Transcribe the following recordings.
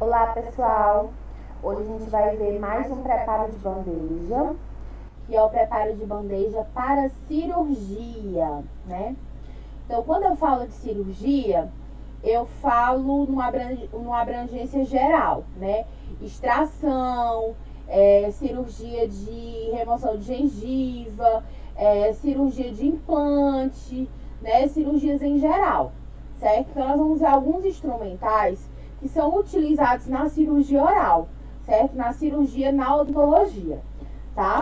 Olá pessoal, hoje a gente vai ver mais um preparo de bandeja, que é o preparo de bandeja para cirurgia, né? Então, quando eu falo de cirurgia, eu falo numa abrangência geral, né? Extração, cirurgia de remoção de gengiva, cirurgia de implante, né? Cirurgias em geral, certo? Então, nós vamos ver alguns instrumentais que são utilizados na cirurgia oral, certo? Na cirurgia na odontologia, tá?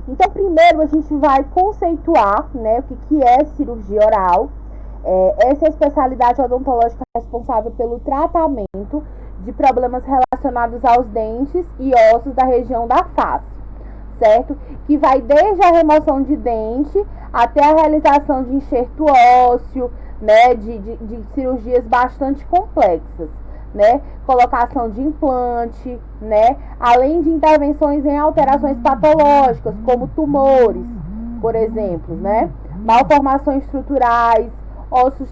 Então, primeiro a gente vai conceituar, né, o que é cirurgia oral. Essa é a especialidade odontológica responsável pelo tratamento de problemas relacionados aos dentes e ossos da região da face, certo? Que vai desde a remoção de dente até a realização de enxerto ósseo, né, de cirurgias bastante complexas, né, colocação de implante, né, além de intervenções em alterações patológicas, como tumores, por exemplo, né, malformações estruturais, ossos,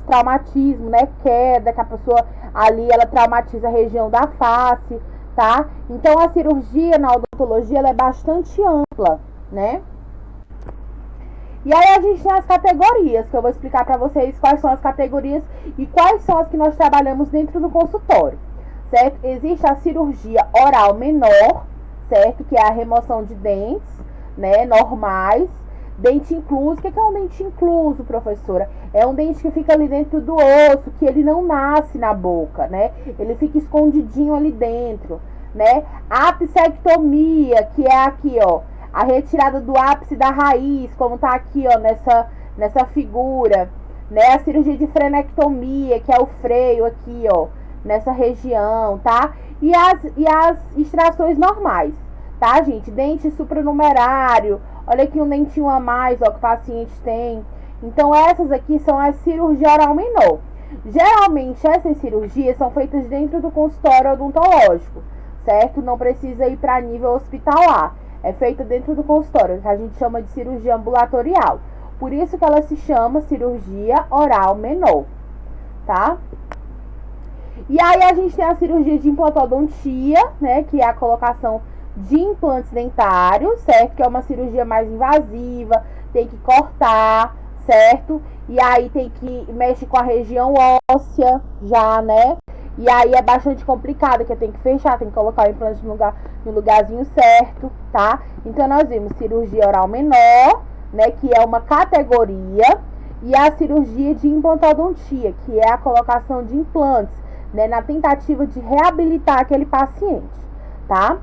traumatismo, né, queda, que a pessoa ali, ela traumatiza a região da face, tá? Então, a cirurgia na odontologia, ela é bastante ampla, né? E aí a gente tem as categorias, que eu vou explicar para vocês quais são as categorias e quais são as que nós trabalhamos dentro do consultório, certo? Existe a cirurgia oral menor, certo? Que é a remoção de dentes, né, normais. Dente incluso. O que é um dente incluso, professora? É um dente que fica ali dentro do osso, que ele não nasce na boca, né? Ele fica escondidinho ali dentro, né? Apsectomia, que é aqui, ó, a retirada do ápice da raiz, como tá aqui, ó, nessa figura, né? A cirurgia de frenectomia, que é o freio aqui, ó, nessa região, tá? E as extrações normais, tá, gente? Dente supranumerário, olha aqui um dentinho a mais, ó, que o paciente tem. Então, essas aqui são as cirurgia oral menor. Geralmente, essas cirurgias são feitas dentro do consultório odontológico, certo? Não precisa ir para nível hospitalar. É feita dentro do consultório, que a gente chama de cirurgia ambulatorial. Por isso que ela se chama cirurgia oral menor, tá? E aí a gente tem a cirurgia de implantodontia, né, que é a colocação de implantes dentários, certo? Que é uma cirurgia mais invasiva, tem que cortar, certo? E aí tem que mexer com a região óssea já, né? E aí é bastante complicado, que tem que fechar, tem que colocar o implante no lugarzinho certo, tá? Então, nós vimos cirurgia oral menor, né, que é uma categoria, e a cirurgia de implantodontia, que é a colocação de implantes, né, na tentativa de reabilitar aquele paciente, tá?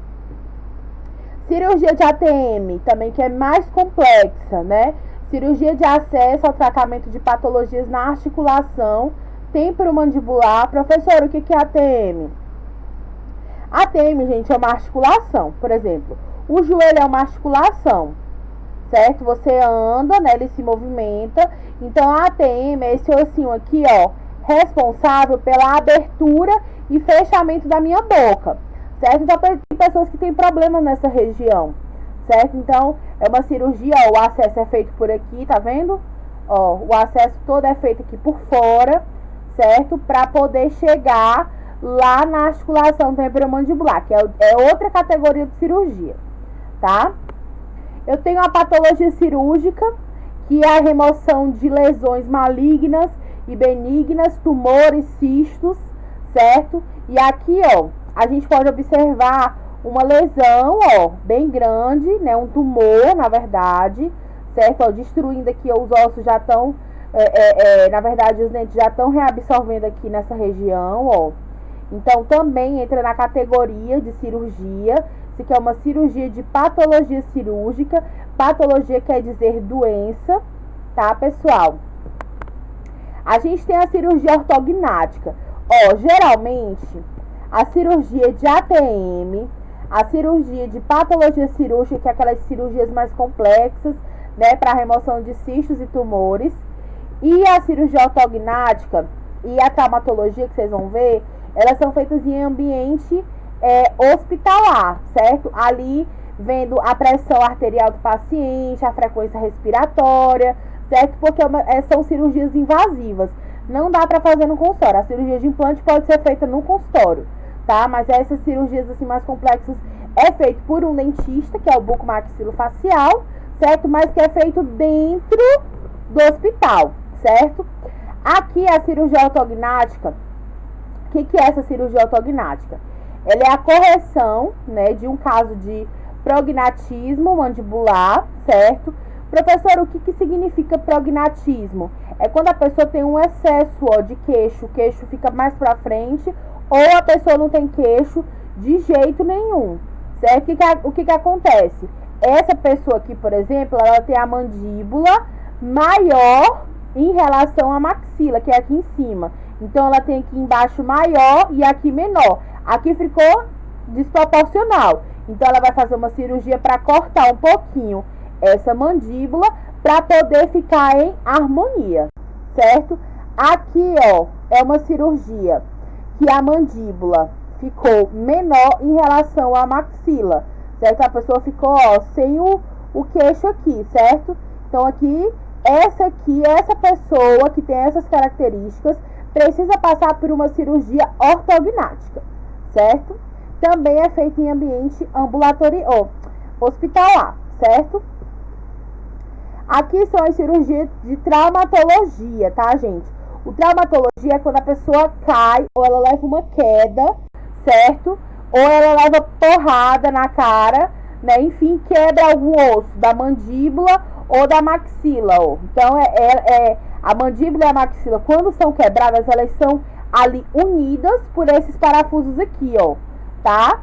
Cirurgia de ATM, também, que é mais complexa, né? Cirurgia de acesso ao tratamento de patologias na articulação temporomandibular. Professor, o que é ATM? ATM, gente, é uma articulação. Por exemplo, o joelho é uma articulação, certo? Você anda, né? Ele se movimenta. Então, a ATM é esse ossinho aqui, ó, responsável pela abertura e fechamento da minha boca, certo? Então, tem pessoas que têm problemas nessa região, certo? Então, é uma cirurgia, ó, o acesso é feito por aqui, tá vendo? Ó, o acesso todo é feito aqui por fora, certo? Para poder chegar lá na articulação temporomandibular, que é outra categoria de cirurgia, tá? Eu tenho a patologia cirúrgica, que é a remoção de lesões malignas e benignas, tumores, cistos, certo? E aqui, ó, a gente pode observar uma lesão, ó, bem grande, né? Um tumor, na verdade, certo? Ó, destruindo aqui, ó, os ossos já estão, na verdade, os dentes já estão reabsorvendo aqui nessa região, ó. Então, também entra na categoria de cirurgia. Isso aqui é uma cirurgia de patologia cirúrgica. Patologia quer dizer doença, tá, pessoal? A gente tem a cirurgia ortognática. Ó, geralmente, a cirurgia de ATM, a cirurgia de patologia cirúrgica, que é aquelas cirurgias mais complexas, né, para remoção de cistos e tumores, e a cirurgia ortognática e a traumatologia, que vocês vão ver, elas são feitas em ambiente hospitalar, certo? Ali, vendo a pressão arterial do paciente, a frequência respiratória, certo? Porque são cirurgias invasivas. não dá para fazer no consultório. A cirurgia de implante pode ser feita no consultório, tá? Mas essas cirurgias assim mais complexas é feito por um dentista, que é o bucomaxilofacial, certo? Mas que é feito dentro do hospital, certo? Aqui a cirurgia ortognática. O que é essa cirurgia ortognática? Ela é a correção, né, de um caso de prognatismo mandibular, certo? Professor, o que significa prognatismo? É quando a pessoa tem um excesso de queixo, o queixo fica mais para frente, ou a pessoa não tem queixo de jeito nenhum, certo? O que acontece? Essa pessoa aqui, por exemplo, ela tem a mandíbula maior em relação à maxila, que é aqui em cima. Então, ela tem aqui embaixo maior e aqui menor. Aqui ficou desproporcional. Então, ela vai fazer uma cirurgia para cortar um pouquinho essa mandíbula para poder ficar em harmonia, certo? Aqui, ó, é uma cirurgia que a mandíbula ficou menor em relação à maxila, certo? A pessoa ficou, ó, sem o queixo aqui, certo? Então, aqui, essa pessoa que tem essas características precisa passar por uma cirurgia ortognática, certo? Também é feito em ambiente ambulatorial, hospitalar, certo? Aqui são as cirurgias de traumatologia, tá, gente? O traumatologia é quando a pessoa cai ou ela leva uma queda, certo? Ou ela leva porrada na cara, né? Enfim, quebra algum osso da mandíbula ou da maxila, ó. Então, a mandíbula e a maxila, quando são quebradas, elas são ali unidas por esses parafusos aqui, ó, tá?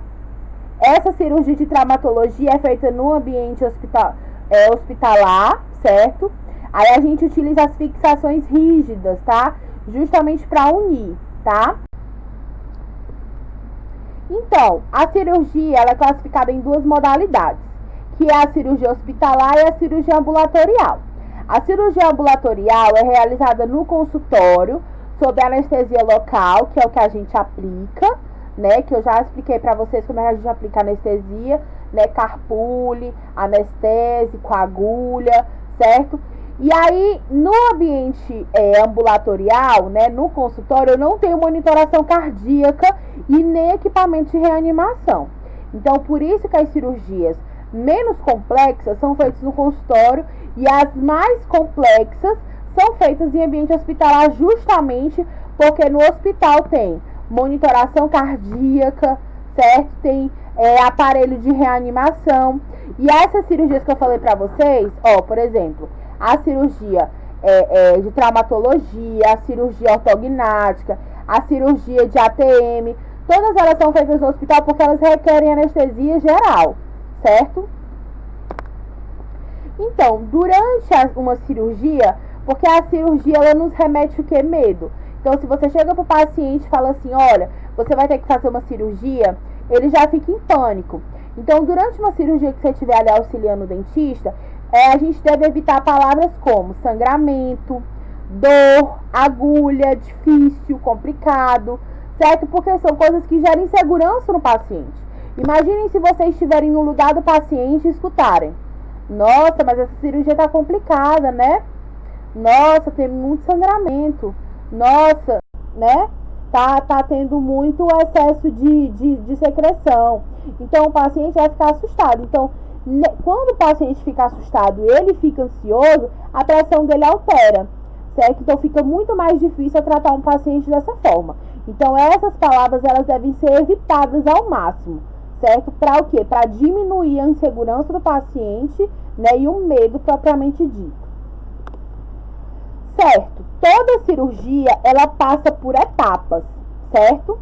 Essa cirurgia de traumatologia é feita no ambiente hospitalar, certo? Aí a gente utiliza as fixações rígidas, tá? Justamente para unir, tá? Então, a cirurgia ela é classificada em duas modalidades, que é a cirurgia hospitalar e a cirurgia ambulatorial. A cirurgia ambulatorial é realizada no consultório, sob anestesia local, que é o que a gente aplica, né? Que eu já expliquei para vocês como a gente aplica anestesia, né? Carpule, anestese, com agulha, certo? E aí, no ambiente ambulatorial, né? No consultório, eu não tenho monitoração cardíaca e nem equipamento de reanimação. Então, por isso que as cirurgias menos complexas são feitas no consultório e as mais complexas são feitas em ambiente hospitalar, justamente porque no hospital tem monitoração cardíaca, certo? Tem aparelho de reanimação. E essas cirurgias que eu falei pra vocês, ó, por exemplo, a cirurgia de traumatologia, a cirurgia ortognática, a cirurgia de ATM, todas elas são feitas no hospital porque elas requerem anestesia geral, certo? Então, durante uma cirurgia, porque a cirurgia ela nos remete o que? Medo. Então, se você chega pro paciente e fala assim, olha, você vai ter que fazer uma cirurgia, ele já fica em pânico. Então, durante uma cirurgia que você estiver ali auxiliando o dentista, a gente deve evitar palavras como sangramento, dor, agulha, difícil, complicado, certo? Porque são coisas que geram insegurança no paciente. Imaginem se vocês estiverem no lugar do paciente e escutarem: nossa, mas essa cirurgia tá complicada, né? Nossa, tem muito sangramento. Nossa, né? Tá tendo muito excesso de secreção. Então, o paciente vai ficar assustado. Então, quando o paciente fica assustado, ele fica ansioso, a pressão dele altera, certo? Então, fica muito mais difícil tratar um paciente dessa forma. Então, essas palavras, elas devem ser evitadas ao máximo, certo? Para o quê? Para diminuir a insegurança do paciente, né? E o medo propriamente dito. Certo? Toda cirurgia, ela passa por etapas, certo?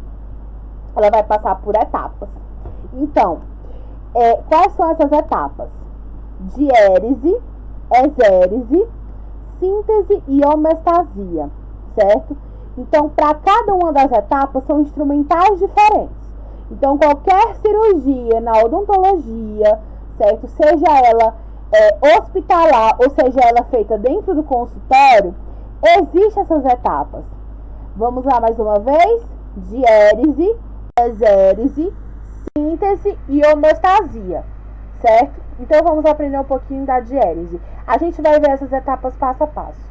Ela vai passar por etapas. Então, quais são essas etapas? Diérese, exérese, síntese e homeostasia, certo? Então, para cada uma das etapas, são instrumentais diferentes. Então, qualquer cirurgia na odontologia, certo? Seja ela hospitalar, ou seja ela feita dentro do consultório, existem essas etapas. Vamos lá mais uma vez: diérese, exérese, síntese e homeostasia, certo? Então vamos aprender um pouquinho da diérese. A gente vai ver essas etapas passo a passo.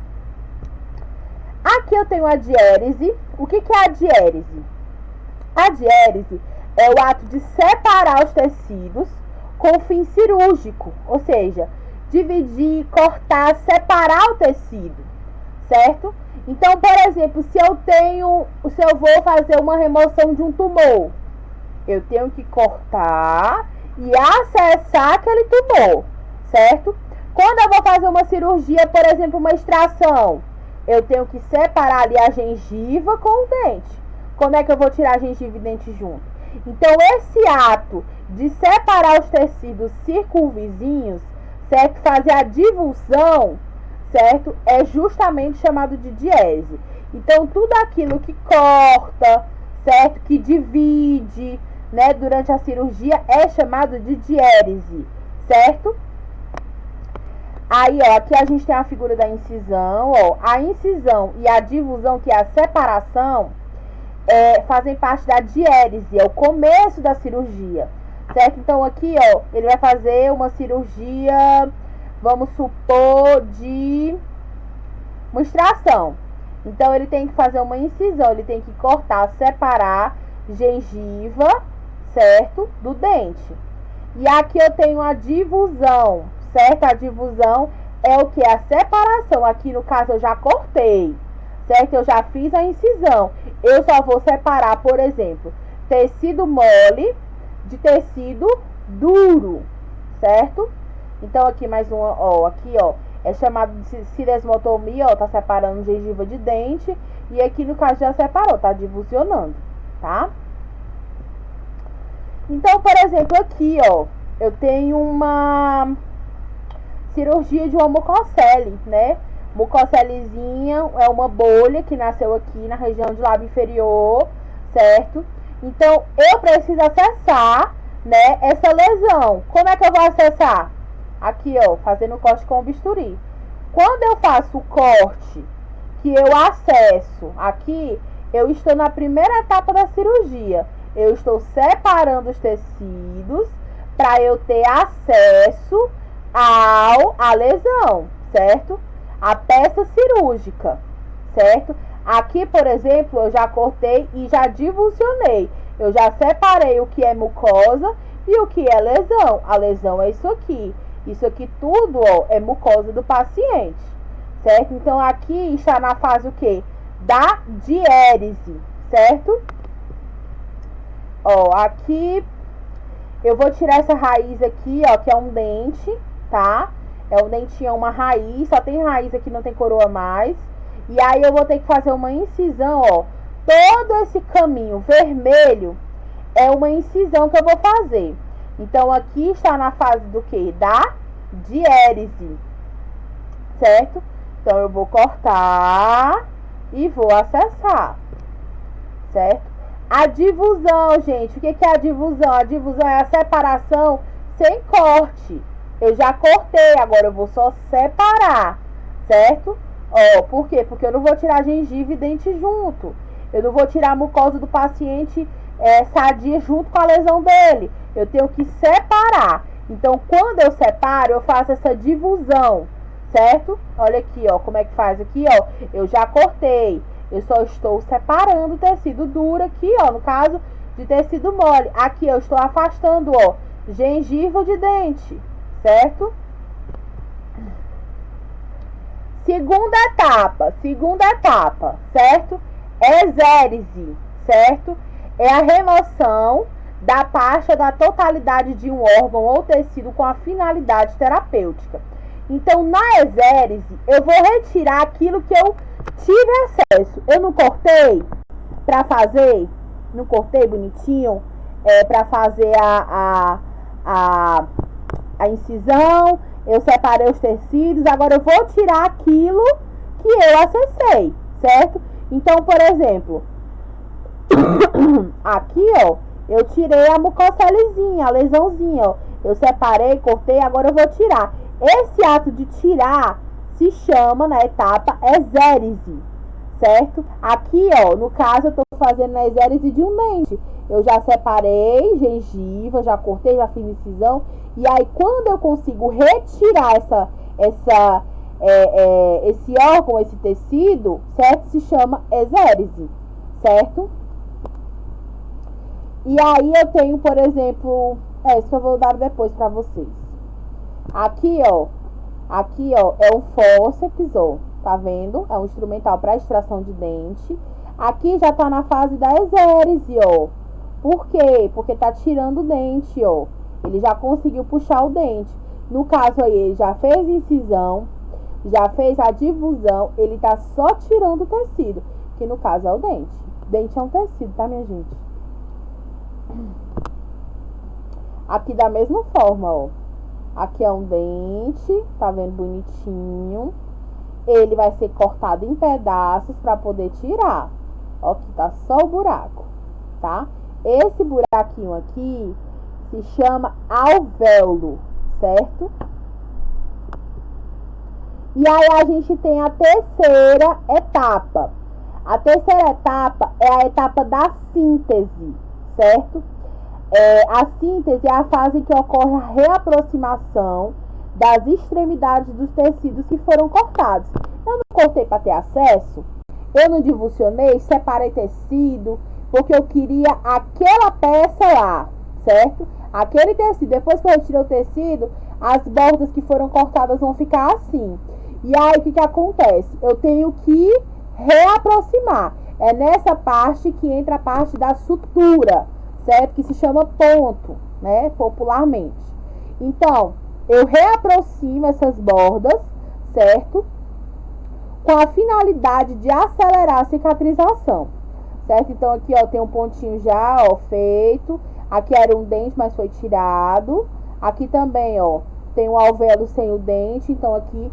A Aqui eu tenho a diérese. O que é a diérese? A diérese é o ato de separar os tecidos com fim cirúrgico, ou seja, dividir, cortar, separar o tecido, certo? Então, por exemplo, se eu vou fazer uma remoção de um tumor, eu tenho que cortar e acessar aquele tumor, certo? Quando eu vou fazer uma cirurgia, por exemplo, uma extração, eu tenho que separar ali a gengiva com o dente. Como é que eu vou tirar a gengiva e dente junto? Então, esse ato de separar os tecidos circunvizinhos, certo? Fazer a divulsão, certo? É justamente chamado de diérese. Então, tudo aquilo que corta, certo? Que divide, né? Durante a cirurgia é chamado de diérese, certo? Aí, ó, aqui a gente tem a figura da incisão, ó. A incisão e a divulsão, que é a separação, fazem parte da diérese, é o começo da cirurgia, certo? Então, aqui, ó, ele vai fazer uma cirurgia, vamos supor, de uma extração. Então, ele tem que fazer uma incisão, ele tem que cortar, separar gengiva, certo? Do dente. E aqui eu tenho a divulsão, certo? A divulsão é o que? A separação. Aqui, no caso, eu já cortei, certo? Eu já fiz a incisão. Eu só vou separar, por exemplo, tecido mole de tecido duro, certo? Então, aqui mais uma, ó, aqui, ó, é chamado de ciresmotomia, ó, tá separando gengiva de dente. E aqui, no caso, já separou, tá divulsionando, tá? Então, por exemplo, aqui, ó, eu tenho uma cirurgia de uma mucocele, né? Mucocelezinha é uma bolha que nasceu aqui na região de lábio inferior, certo? Então, eu preciso acessar, né, essa lesão. Como é que eu vou acessar? Aqui, ó, fazendo o corte com o bisturi. Quando eu faço o corte, que eu acesso aqui, eu estou na primeira etapa da cirurgia. Eu estou separando os tecidos para eu ter acesso à lesão, certo? A peça cirúrgica, certo? Aqui, por exemplo, eu já cortei e já divulsionei. Eu já separei o que é mucosa e o que é lesão. A lesão é isso aqui. Isso aqui tudo, ó, é mucosa do paciente, certo? Então, aqui está na fase o quê? Da diérese, certo? Ó, aqui eu vou tirar essa raiz aqui, ó, que é um dente, tá? É um dentinho, uma raiz, só tem raiz aqui, não tem coroa mais. E aí eu vou ter que fazer uma incisão, ó. Todo esse caminho vermelho é uma incisão que eu vou fazer. Então, aqui está na fase do quê? Da diérese, certo? Então, eu vou cortar e vou acessar, certo? A divulsão, gente, o que é a divulsão? A divulsão é a separação sem corte. Eu já cortei, agora eu vou só separar, certo? Ó, por quê? Porque eu não vou tirar gengiva e dente junto. Eu não vou tirar a mucosa do paciente sadia junto com a lesão dele. Eu tenho que separar. Então, quando eu separo, eu faço essa divulsão, certo? Olha aqui, ó, como é que faz aqui, ó. Eu já cortei. Eu só estou separando o tecido duro aqui, ó, no caso de tecido mole. Aqui eu estou afastando, ó, gengiva de dente, certo? Segunda etapa, certo? Exérese, certo? É a remoção da parte ou da totalidade de um órgão ou tecido com a finalidade terapêutica. Então, na exérese, eu vou retirar aquilo que eu tive acesso. Eu não cortei para fazer, não cortei bonitinho para fazer a incisão. Eu separei os tecidos, agora eu vou tirar aquilo que eu acessei, certo? Então, por exemplo, aqui, ó, eu tirei a mucocelezinha, a lesãozinha, ó. Eu separei, cortei, agora eu vou tirar. Esse ato de tirar se chama, na etapa, exérese, certo? Aqui, ó, no caso, eu tô fazendo a exérese de um dente. Eu já separei gengiva, já cortei, já fiz incisão. E aí, quando eu consigo retirar esse órgão, esse tecido, certo? Se chama exérese, certo? E aí eu tenho, por exemplo, isso que eu vou dar depois pra vocês. Aqui, ó, é um fórceps, ó, tá vendo? É um instrumental para extração de dente. Aqui já tá na fase da exérese, ó. Por quê? Porque tá tirando o dente, ó. Ele já conseguiu puxar o dente. No caso aí, ele já fez incisão, já fez a difusão, ele tá só tirando o tecido, que no caso é o dente. Dente é um tecido, tá, minha gente? Aqui da mesma forma, ó. Aqui é um dente, tá vendo bonitinho? Ele vai ser cortado em pedaços para poder tirar. Ó, aqui tá só o buraco, tá? Esse buraquinho aqui se chama alvéolo, certo? E aí a gente tem a terceira etapa. A terceira etapa é a etapa da síntese, certo? A síntese é a fase em que ocorre a reaproximação das extremidades dos tecidos que foram cortados. Eu não cortei para ter acesso, eu não divulsionei, separei tecido, porque eu queria aquela peça lá, certo? Aquele tecido, depois que eu retirei o tecido, as bordas que foram cortadas vão ficar assim. E aí, o que acontece? Eu tenho que reaproximar. É nessa parte que entra a parte da sutura, certo? Que se chama ponto, né? Popularmente. Então, eu reaproximo essas bordas, certo? Com a finalidade de acelerar a cicatrização, certo? Então, aqui, ó, tem um pontinho já, ó, feito. Aqui era um dente, mas foi tirado. Aqui também, ó, tem um alvéolo sem o dente. Então, aqui,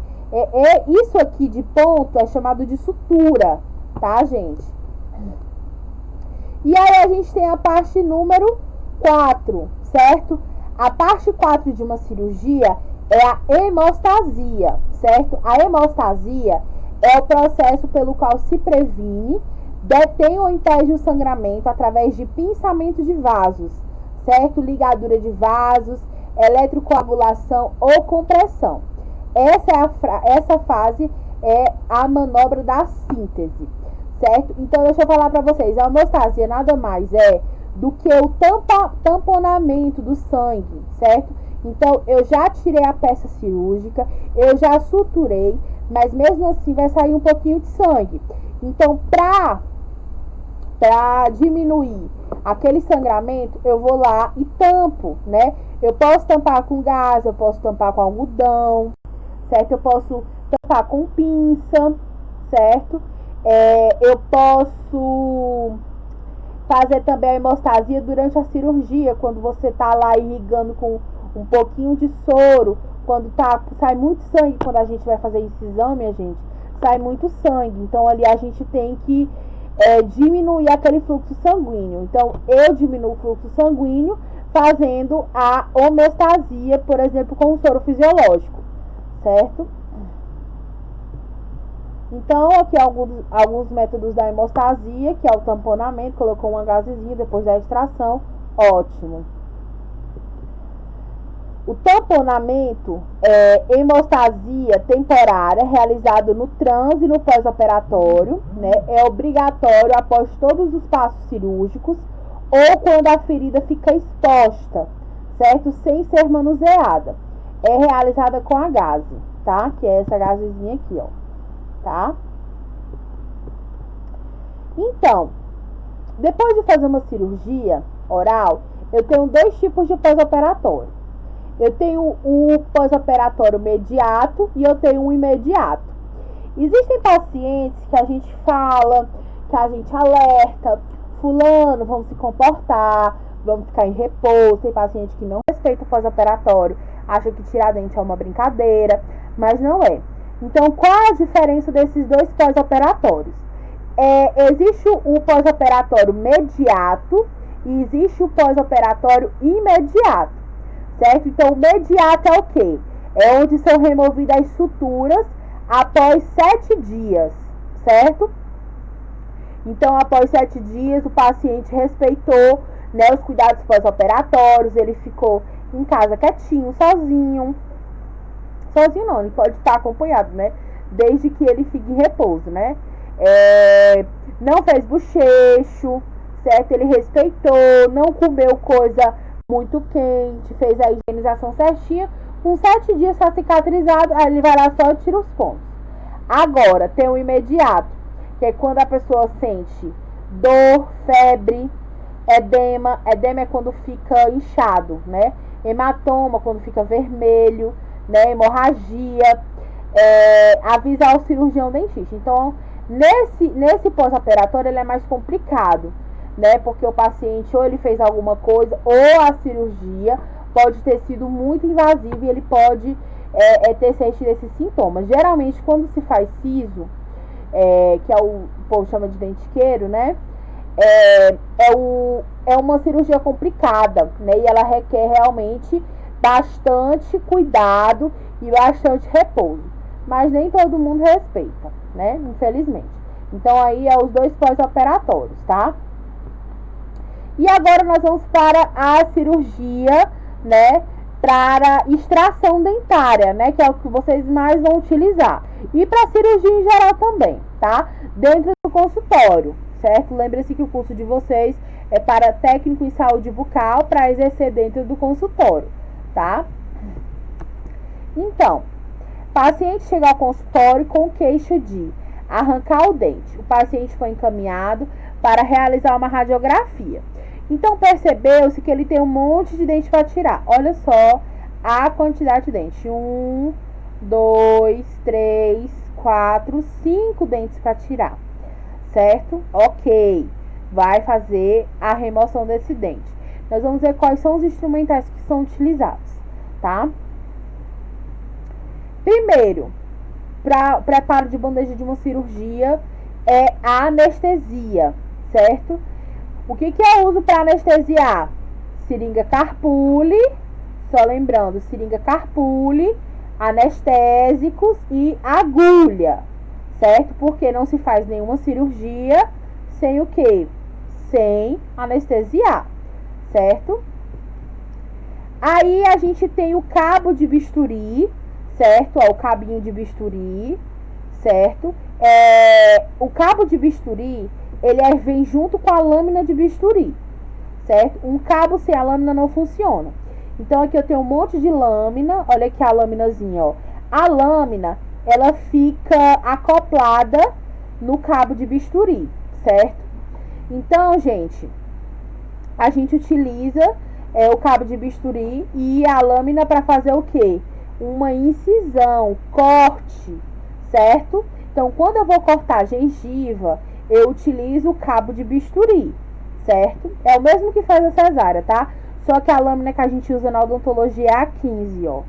isso aqui de ponto é chamado de sutura, tá, gente? E aí, a gente tem a parte número 4, certo? A parte 4 de uma cirurgia é a hemostasia, certo? A hemostasia é o processo pelo qual se previne, detém ou impede o sangramento através de pinçamento de vasos, certo? Ligadura de vasos, eletrocoagulação ou compressão. Essa fase é a manobra da síntese, certo? Então, deixa eu falar para vocês, a hemostasia nada mais é do que o tamponamento do sangue, certo? Então, eu já tirei a peça cirúrgica, eu já suturei, mas mesmo assim vai sair um pouquinho de sangue. Então, para diminuir aquele sangramento, eu vou lá e tampo, né? Eu posso tampar com gás, eu posso tampar com algodão, certo? Eu posso tampar com pinça, certo? Eu posso fazer também a hemostasia durante a cirurgia, quando você tá lá irrigando com um pouquinho de soro, quando sai muito sangue, quando a gente vai fazer incisão, minha gente, sai muito sangue. Então, ali a gente tem que diminuir aquele fluxo sanguíneo. Então, eu diminuo o fluxo sanguíneo fazendo a homeostasia, por exemplo, com o soro fisiológico, certo? Então, aqui alguns métodos da hemostasia, que é o tamponamento, colocou uma gazezinha depois da extração, ótimo. O tamponamento é hemostasia temporária, realizado no trans e no pós-operatório, né? É obrigatório após todos os passos cirúrgicos ou quando a ferida fica exposta, certo? Sem ser manuseada. É realizada com a gaze, tá? Que é essa gazezinha aqui, ó. Tá? Então, depois de fazer uma cirurgia oral, eu tenho 2 tipos de pós-operatório. Eu tenho o pós-operatório imediato e eu tenho o imediato. Existem pacientes que a gente fala, que a gente alerta, fulano, vamos se comportar, vamos ficar em repouso. Tem paciente que não respeita o pós-operatório, acha que tirar dente é uma brincadeira, mas não é. Então, qual a diferença desses 2 pós-operatórios? Existe o pós-operatório imediato e existe o pós-operatório imediato, certo? Então, o imediato é o quê? É onde são removidas as suturas após 7 dias, certo? Então, após 7 dias, o paciente respeitou, né, os cuidados pós-operatórios, ele ficou em casa quietinho, sozinho. Sozinho não, ele pode estar acompanhado, né? desde que ele fique em repouso, né? Não fez bochecho, certo? Ele respeitou, não comeu coisa muito quente, fez a higienização certinha. Com 7 dias está cicatrizado, aí ele vai lá só e tira os pontos. Agora, tem o imediato, que é quando a pessoa sente dor, febre, edema. Edema é quando fica inchado, né? Hematoma, quando fica vermelho, né? Hemorragia. Avisar o cirurgião dentista. Então, nesse pós-operatório, ele é mais complicado, né? Porque o paciente ou ele fez alguma coisa, ou a cirurgia pode ter sido muito invasiva e ele pode ter sentido esses sintomas. Geralmente, quando se faz siso, que o povo chama de dentiqueiro, né? É uma cirurgia complicada, né? E ela requer realmente bastante cuidado e bastante repouso. Mas nem todo mundo respeita, né? Infelizmente. Então, aí é os 2 pós-operatórios, tá? E agora nós vamos para a cirurgia, né? Para extração dentária, né? Que é o que vocês mais vão utilizar. E para cirurgia em geral também, tá? Dentro do consultório, certo? Lembre-se que o curso de vocês é para técnico em saúde bucal para exercer dentro do consultório, tá? Então, paciente chega ao consultório com queixa de arrancar o dente. O paciente foi encaminhado para realizar uma radiografia. Então, percebeu-se que ele tem um monte de dente para tirar. Olha só a quantidade de dente. 1, 2, 3, 4, 5 dentes para tirar. Certo? Ok. Vai fazer a remoção desse dente. Nós vamos ver quais são os instrumentais que são utilizados, tá? Primeiro, para preparo de bandeja de uma cirurgia é a anestesia, certo? O que eu uso para anestesiar? Seringa Carpuli, só lembrando, seringa Carpuli, anestésicos e agulha, certo? Porque não se faz nenhuma cirurgia sem o quê? Sem anestesiar, certo? Aí a gente tem o cabo de bisturi, certo? O cabinho de bisturi, certo? O cabo de bisturi, ele vem junto com a lâmina de bisturi, certo? Um cabo sem a lâmina não funciona. Então, aqui eu tenho um monte de lâmina. Olha aqui a lâminazinha, ó. A lâmina, ela fica acoplada no cabo de bisturi, certo? Então, gente, a gente utiliza o cabo de bisturi e a lâmina para fazer o quê? Uma incisão, corte, certo? Então, quando eu vou cortar a gengiva, eu utilizo o cabo de bisturi, certo? É o mesmo que faz a cesárea, tá? Só que a lâmina que a gente usa na odontologia é a 15, ó.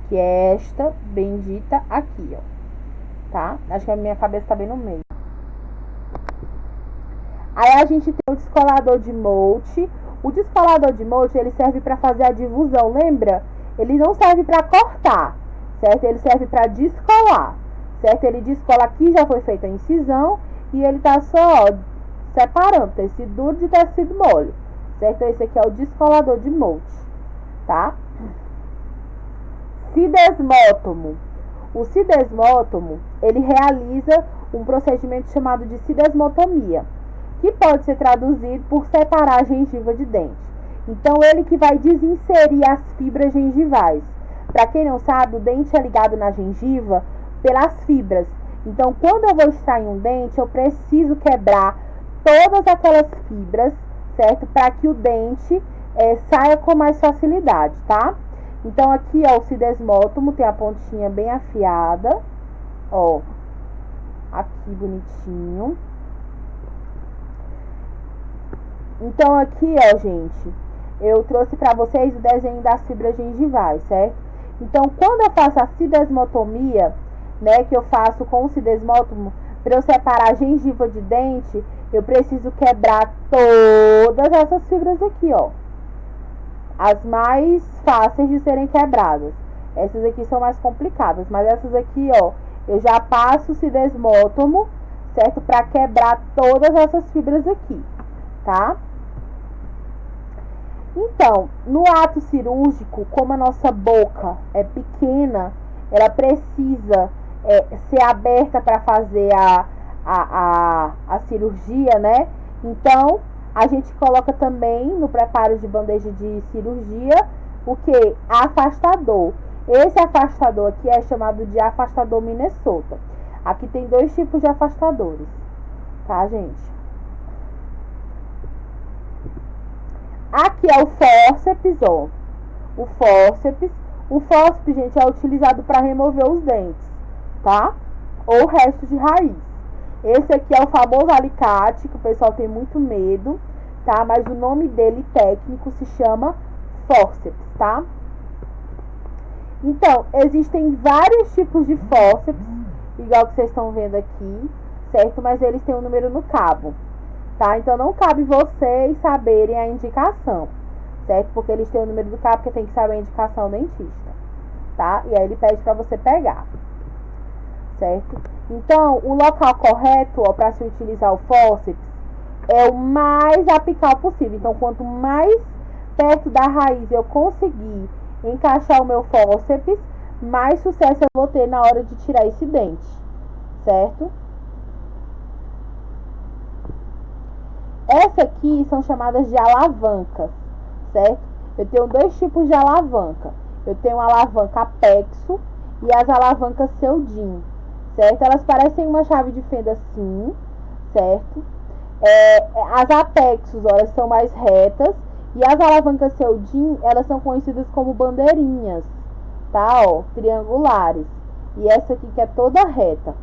Que é esta bendita aqui, ó. Tá? Acho que a minha cabeça tá bem no meio. Aí a gente tem o descolador de Mote. O descolador de Mote, ele serve para fazer a difusão, lembra? Ele não serve para cortar, certo? Ele serve para descolar, certo? Ele descola aqui, já foi feita a incisão e ele tá só, ó, separando tecido duro de tecido mole, certo? Esse aqui é o descolador de Mote, tá? Cidesmótomo. O cidesmótomo, ele realiza um procedimento chamado de cidesmotomia, que pode ser traduzido por separar a gengiva de dente. Então, ele que vai desinserir as fibras gengivais. Para quem não sabe, o dente é ligado na gengiva pelas fibras. Então, quando eu vou extrair um dente, eu preciso quebrar todas aquelas fibras, certo? Para que o dente saia com mais facilidade, tá? Então, aqui, ó, o cidesmótomo tem a pontinha bem afiada, ó, aqui bonitinho. Então, aqui, ó, gente, eu trouxe para vocês o desenho das fibras gengivais, certo? Então, quando eu faço a cidesmotomia, né, que eu faço com o cidesmótomo, para eu separar a gengiva de dente, eu preciso quebrar todas essas fibras aqui, ó. As mais fáceis de serem quebradas. Essas aqui são mais complicadas, mas essas aqui, ó, eu já passo o cidesmótomo, certo? Para quebrar todas essas fibras aqui, tá? Então, no ato cirúrgico, como a nossa boca é pequena, ela precisa ser aberta para fazer a cirurgia, né? Então, a gente coloca também no preparo de bandeja de cirurgia o que? Afastador. Esse afastador aqui é chamado de afastador Minnesota. Aqui tem 2 tipos de afastadores, tá, gente? Aqui é o fórceps, ó. O fórceps, gente, é utilizado para remover os dentes, tá? Ou restos de raiz. Esse aqui é o famoso alicate, que o pessoal tem muito medo, tá? Mas o nome dele técnico se chama fórceps, tá? Então, existem vários tipos de fórceps, igual que vocês estão vendo aqui, certo? Mas eles têm um número no cabo, tá? Então, não cabe vocês saberem a indicação, certo? Porque eles têm o número do cabo, porque tem que saber a indicação do dentista, tá? E aí ele pede pra você pegar, certo? Então, o local correto, ó, pra se utilizar o fórceps é o mais apical possível. Então, quanto mais perto da raiz eu conseguir encaixar o meu fórceps, mais sucesso eu vou ter na hora de tirar esse dente, certo? Essa aqui são chamadas de alavancas, certo? Eu tenho 2 tipos de alavanca. Eu tenho a alavanca Apexo e as alavancas Seldin, certo? Elas parecem uma chave de fenda assim, certo? As Apexos, ó, elas são mais retas. E as alavancas Seldin, elas são conhecidas como bandeirinhas, tá? Ó, triangulares. E essa aqui que é toda reta.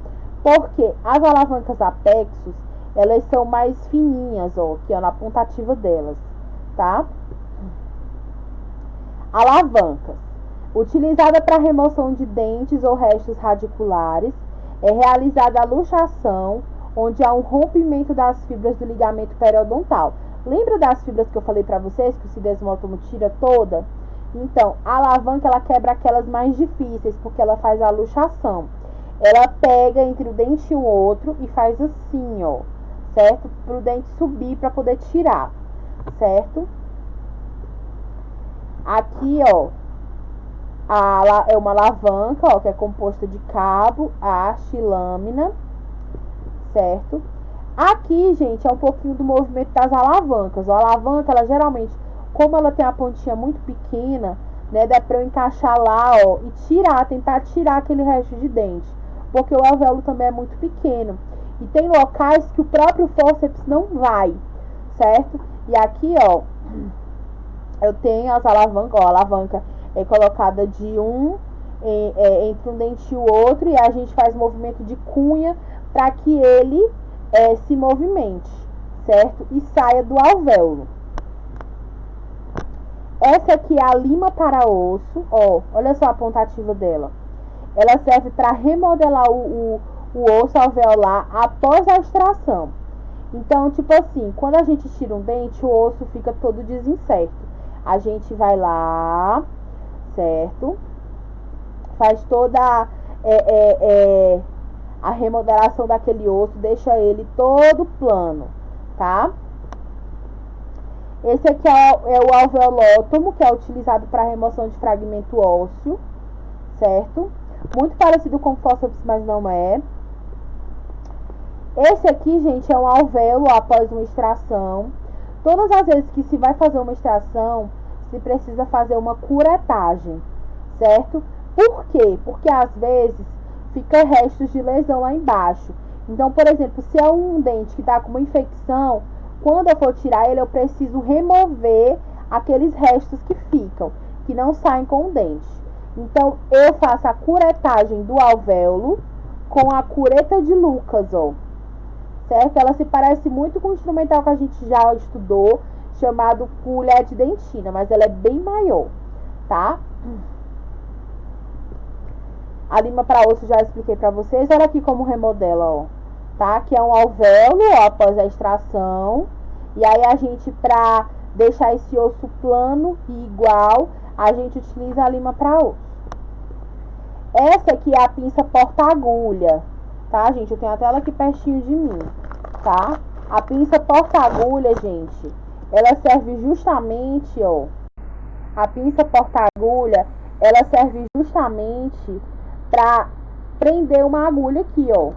Porque as alavancas Apexos, elas são mais fininhas, ó, aqui ó, na pontativa delas, tá? Alavancas. Utilizada para remoção de dentes ou restos radiculares, é realizada a luxação, onde há um rompimento das fibras do ligamento periodontal. Lembra das fibras que eu falei pra vocês, que o sidesmótomo tira toda? Então, a alavanca, ela quebra aquelas mais difíceis, porque ela faz a luxação. Ela pega entre o dente e o outro e faz assim, ó, certo? Pro dente subir pra poder tirar, certo? Aqui, ó, é uma alavanca, ó, que é composta de cabo, haste e lâmina, certo? Aqui, gente, é um pouquinho do movimento das alavancas. A alavanca, ela geralmente, como ela tem a pontinha muito pequena, né, dá pra eu encaixar lá, ó, e tentar tirar aquele resto de dente. Porque o alvéolo também é muito pequeno. E tem locais que o próprio fórceps não vai, certo? E aqui, ó, eu tenho as alavancas, ó, a alavanca é colocada de entre um dente e o outro, e a gente faz movimento de cunha para que ele se movimente, certo? E saia do alvéolo. Essa aqui é a lima para osso, ó, olha só a pontativa dela. Ela serve para remodelar o osso alveolar após a extração. Então, tipo assim, quando a gente tira um dente, o osso fica todo desincerto. A gente vai lá, certo? Faz toda a remodelação daquele osso, deixa ele todo plano, tá? Esse aqui é o alveolótomo, que é utilizado para remoção de fragmento ósseo, certo? Muito parecido com o fórceps, mas não é. Esse aqui, gente, é um alvéolo após uma extração. Todas as vezes que se vai fazer uma extração, se precisa fazer uma curetagem, certo? Por quê? Porque às vezes fica restos de lesão lá embaixo. Então, por exemplo, se é um dente que está com uma infecção, quando eu for tirar ele, eu preciso remover aqueles restos que ficam, que não saem com o dente. Então, eu faço a curetagem do alvéolo com a cureta de Lucas, ó. Certo? Ela se parece muito com o instrumental que a gente já estudou, chamado colher de dentina, mas ela é bem maior, tá? A lima para osso já expliquei para vocês. Olha aqui como remodela, ó. Tá? Aqui é um alvéolo, ó, após a extração. E aí a gente, para deixar esse osso plano e igual, a gente utiliza a lima para osso. Essa aqui é a pinça porta-agulha, tá, gente? Eu tenho até ela aqui pertinho de mim, tá? A pinça porta-agulha, gente, ela serve justamente, ó. A pinça porta-agulha, ela serve justamente para prender uma agulha aqui, ó.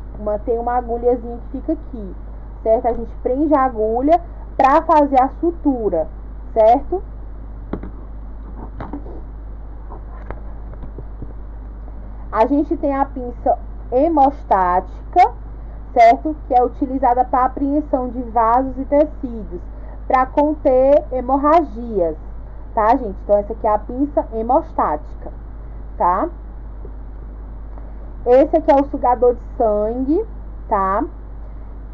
Tem uma agulhazinha que fica aqui, certo? A gente prende a agulha para fazer a sutura, certo? A gente tem a pinça hemostática, certo? Que é utilizada para apreensão de vasos e tecidos, para conter hemorragias, tá, gente? Então, essa aqui é a pinça hemostática, tá? Esse aqui é o sugador de sangue, tá?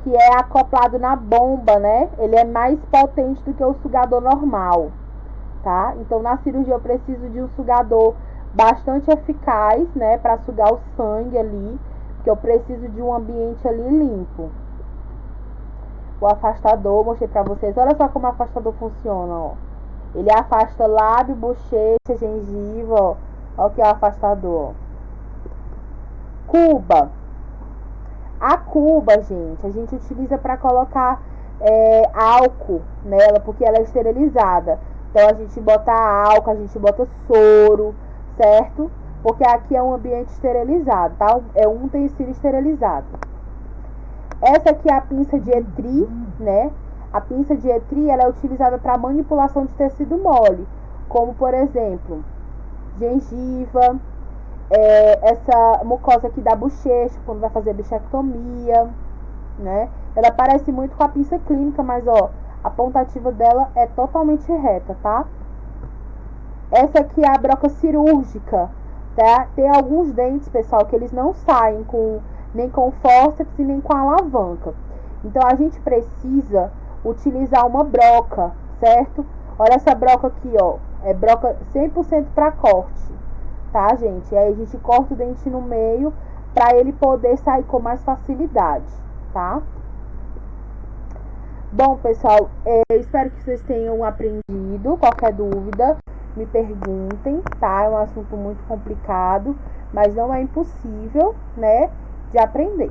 Que é acoplado na bomba, né? Ele é mais potente do que o sugador normal, tá? Então, na cirurgia eu preciso de um sugador bastante eficaz, né? Para sugar o sangue ali, porque eu preciso de um ambiente ali limpo. O afastador, mostrei pra vocês. Olha só como o afastador funciona, ó. Ele afasta lábio, bochecha, gengiva, ó. Olha o que é o afastador, ó. Cuba. A cuba, gente, a gente utiliza para colocar álcool nela, porque ela é esterilizada. Então, a gente bota álcool, a gente bota soro, certo? Porque aqui é um ambiente esterilizado, tá? É um utensílio esterilizado. Essa aqui é a pinça de Etri, né? A pinça de Etri, ela é utilizada para manipulação de tecido mole, como, por exemplo, gengiva, essa mucosa aqui da bochecha, quando vai fazer bichectomia, né? Ela parece muito com a pinça clínica, mas, ó, a pontativa dela é totalmente reta, tá? Essa aqui é a broca cirúrgica, tá? Tem alguns dentes, pessoal, que eles não saem nem com fórceps e nem com alavanca. Então, a gente precisa utilizar uma broca, certo? Olha essa broca aqui, ó. É broca 100% para corte, tá, gente? E aí a gente corta o dente no meio para ele poder sair com mais facilidade, tá? Bom, pessoal, eu espero que vocês tenham aprendido. Qualquer dúvida, me perguntem, tá? É um assunto muito complicado, mas não é impossível, né, de aprender.